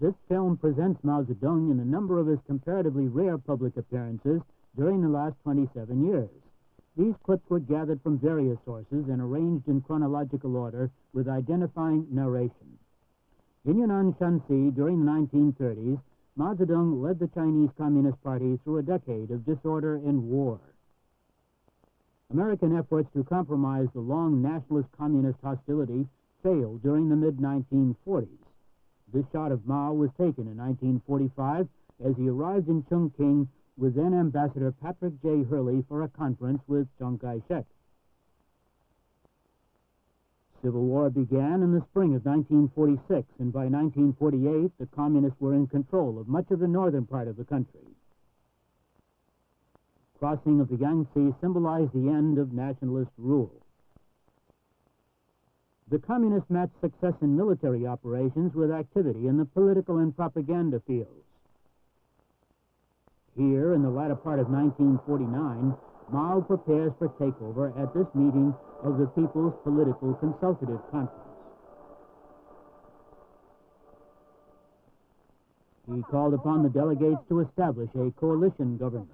This film presents Mao Zedong in a number of his comparatively rare public appearances during the last 27 years. These clips were gathered from various sources and arranged in chronological order with identifying narration. In Yunnan Shanxi during the 1930s, Mao Zedong led the Chinese Communist Party through a decade of disorder and war. American efforts to compromise the long nationalist communist hostility failed during the mid-1940s. This shot of Mao was taken in 1945 as he arrived in Chongqing with then Ambassador Patrick J. Hurley for a conference with Chiang Kai-shek. Civil war began in the spring of 1946, and by 1948, the communists were in control of much of the northern part of the country. Crossing of the Yangtze symbolized the end of nationalist rule. The communists matched success in military operations with activity in the political and propaganda fields. Here, in the latter part of 1949, Mao prepares for takeover at this meeting of the People's Political Consultative Conference. He called upon the delegates to establish a coalition government.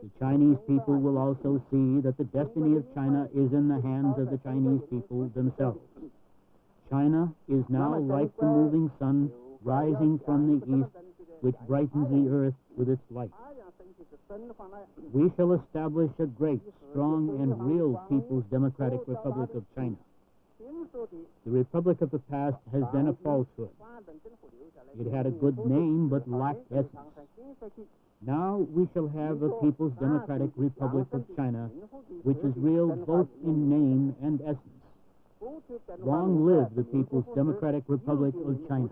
The Chinese people will also see that the destiny of China is in the hands of the Chinese people themselves. China is now like the moving sun rising from the east, which brightens the earth with its light. We shall establish a great, strong, and real People's Democratic Republic of China. The Republic of the past has been a falsehood. It had a good name, but lacked essence. Now we shall have a People's Democratic Republic of China, which is real both in name and essence. Long live the People's Democratic Republic of China.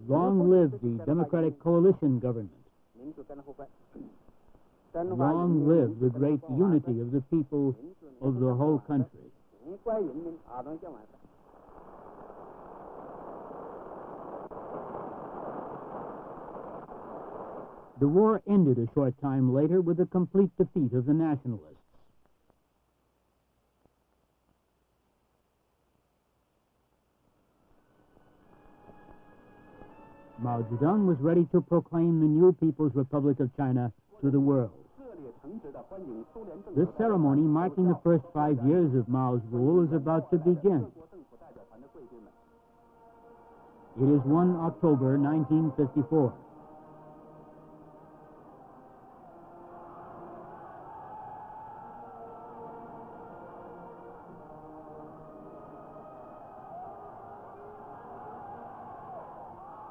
Long live the Democratic Coalition Government. Long live the great unity of the people of the whole country. The war ended a short time later with the complete defeat of the nationalists. Mao Zedong was ready to proclaim the new People's Republic of China to the world. This ceremony, marking the first 5 years of Mao's rule, is about to begin. It is 1 October 1954.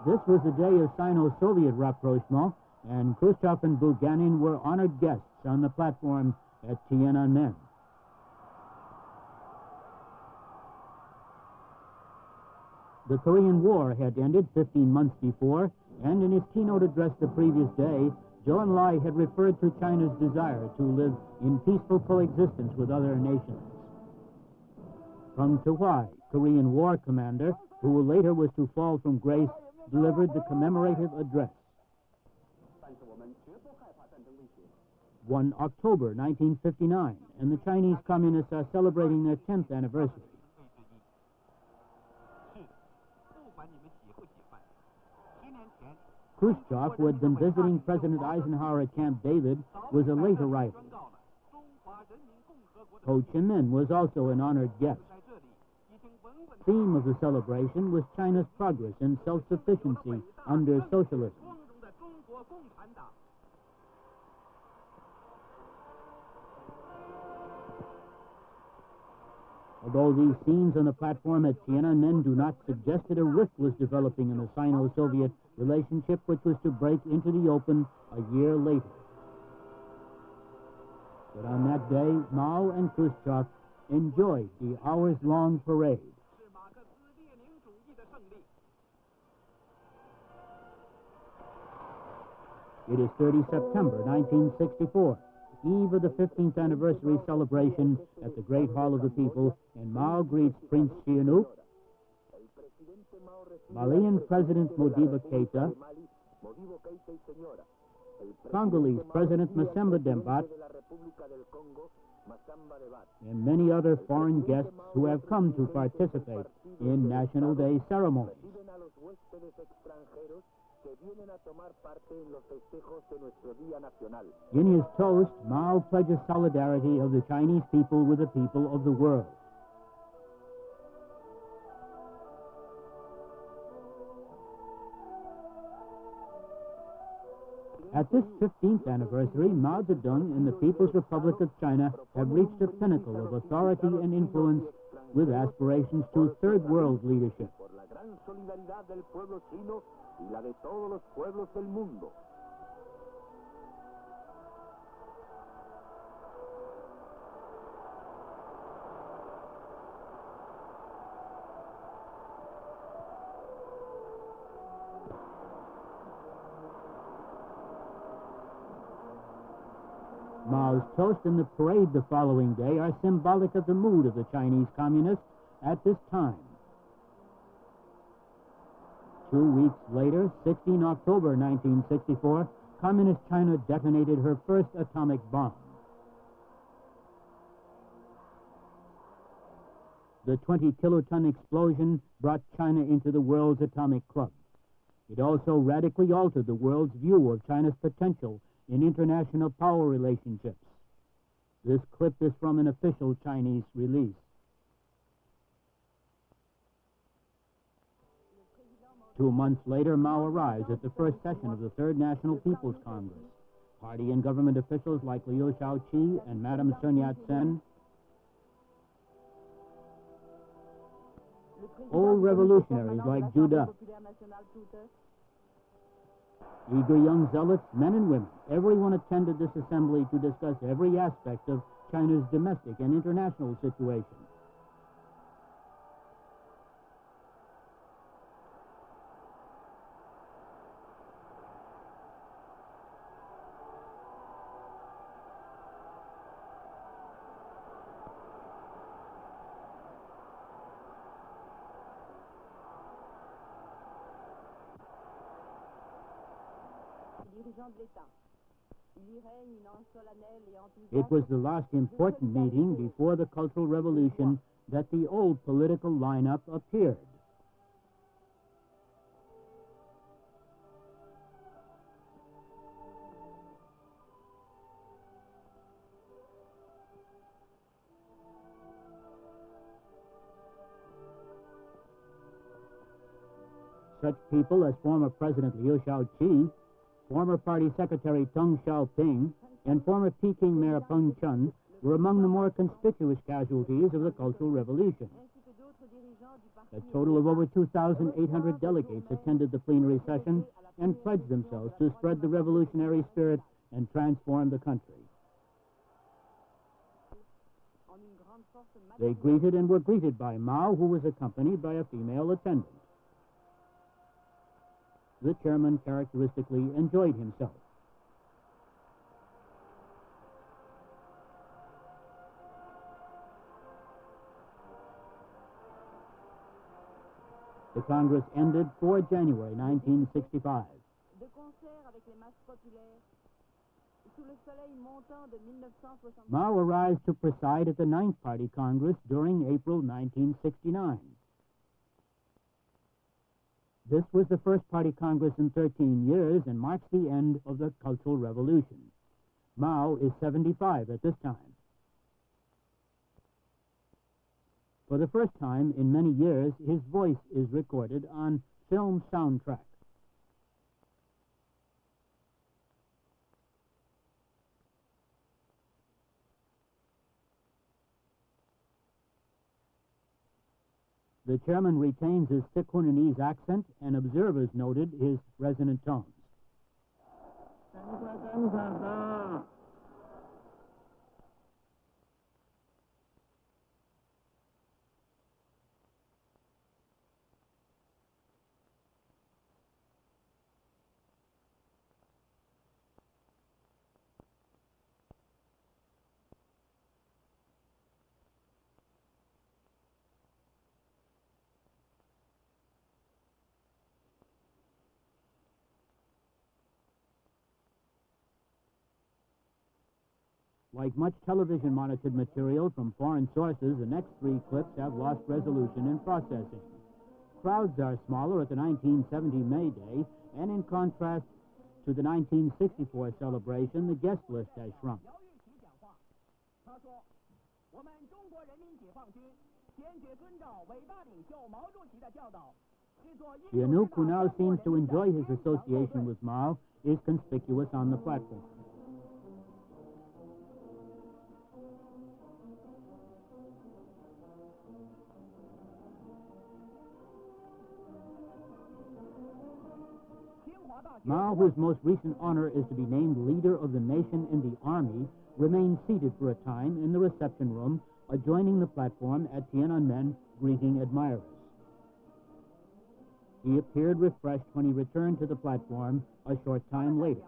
This was the day of Sino-Soviet rapprochement, and Khrushchev and Bulganin were honored guests on the platform at Tiananmen. The Korean War had ended 15 months before, and in his keynote address the previous day, Zhou Enlai had referred to China's desire to live in peaceful coexistence with other nations. Peng Tu-hwai, Korean War commander, who later was to fall from grace, delivered the commemorative address. 1 October 1959, and the Chinese Communists are celebrating their 10th anniversary. Khrushchev, who had been visiting President Eisenhower at Camp David, was a late arrival. Ho Chi Minh was also an honored guest. The theme of the celebration was China's progress and self-sufficiency under socialism. Although these scenes on the platform at Tiananmen do not suggest that a rift was developing in the Sino-Soviet relationship, which was to break into the open a year later. But on that day, Mao and Khrushchev enjoyed the hours-long parade. It is 30 September 1964, eve of the 15th anniversary celebration at the Great Hall of the People, and Mao greets Prince Sihanouk, Malian President Modibo Keïta, Congolese President Masemba Dembat, and many other foreign guests who have come to participate in National Day ceremonies. In his toast, Mao pledges solidarity of the Chinese people with the people of the world. At this 15th anniversary, Mao Zedong and the People's Republic of China have reached a pinnacle of authority and influence with aspirations to third world leadership. Mao's toast and the parade the following day are symbolic of the mood of the Chinese communists at this time. 2 weeks later, 16 October 1964, Communist China detonated her first atomic bomb. The 20-kiloton explosion brought China into the world's atomic club. It also radically altered the world's view of China's potential in international power relationships. This clip is from an official Chinese release. 2 months later, Mao arrives at the first session of the Third National People's Congress. Party and government officials like Liu Shaoqi and Madame Sun Yat-sen, old revolutionaries like Zhu De, eager young zealots, men and women, everyone attended this assembly to discuss every aspect of China's domestic and international situation. It was the last important meeting before the Cultural Revolution that the old political lineup appeared. Such people as former President Liu Shaoqi, former Party Secretary Deng Xiaoping, and former Peking Mayor Peng Chun were among the more conspicuous casualties of the Cultural Revolution. A total of over 2,800 delegates attended the plenary session and pledged themselves to spread the revolutionary spirit and transform the country. They greeted and were greeted by Mao, who was accompanied by a female attendant. The chairman characteristically enjoyed himself. The Congress ended 4 January 1965. Mao arrives to preside at the 9th Party Congress during April 1969. This was the first Party Congress in 13 years and marks the end of the Cultural Revolution. Mao is 75 at this time. For the first time in many years, his voice is recorded on film soundtrack. The chairman retains his thick Hunanese accent, and observers noted his resonant tones. Like much television-monitored material from foreign sources, the next three clips have lost resolution in processing. Crowds are smaller at the 1970 May Day, and in contrast to the 1964 celebration, the guest list has shrunk. The Anouk, who now seems to enjoy his association with Mao, is conspicuous on the platform. Mao, whose most recent honor is to be named leader of the nation in the army, remained seated for a time in the reception room adjoining the platform at Tiananmen, greeting admirers. He appeared refreshed when he returned to the platform a short time later.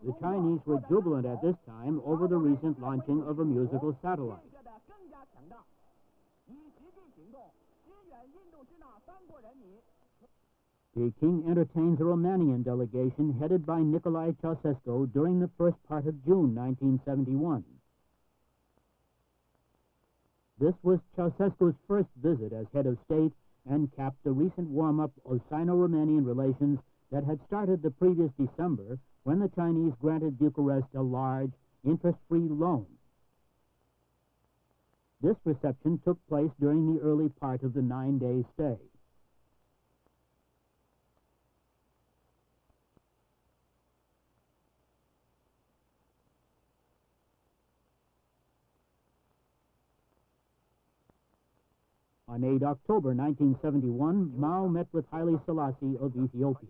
The Chinese were jubilant at this time over the recent launching of a musical satellite. Peking entertains a Romanian delegation headed by Nicolae Ceausescu during the first part of June 1971. This was Ceausescu's first visit as head of state and capped the recent warm-up of Sino-Romanian relations that had started the previous December when the Chinese granted Bucharest a large, interest-free loan. This reception took place during the early part of the 9-day stay. On 8 October 1971, Mao met with Haile Selassie of Ethiopia.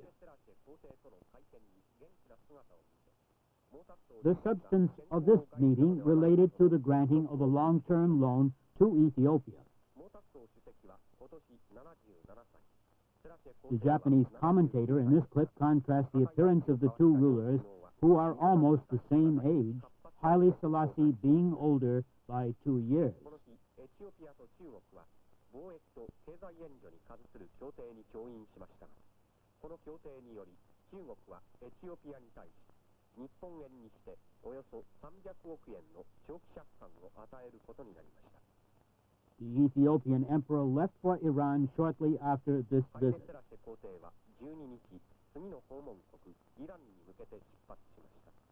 The substance of this meeting related to the granting of a long-term loan to Ethiopia. The Japanese commentator in this clip contrasts the appearance of the two rulers, who are almost the same age, Haile Selassie being older by 2 years. 貿易と経済援助に関する協定に調印しましたが、この協定により中国はエチオピアに対し日本円にしておよそ300億円の長期借款を与えることになりました。The Ethiopian emperor left for Iran shortly after this visit. ハイレ・セラシェ皇帝は12日、次の訪問国イランに向けて出発しました。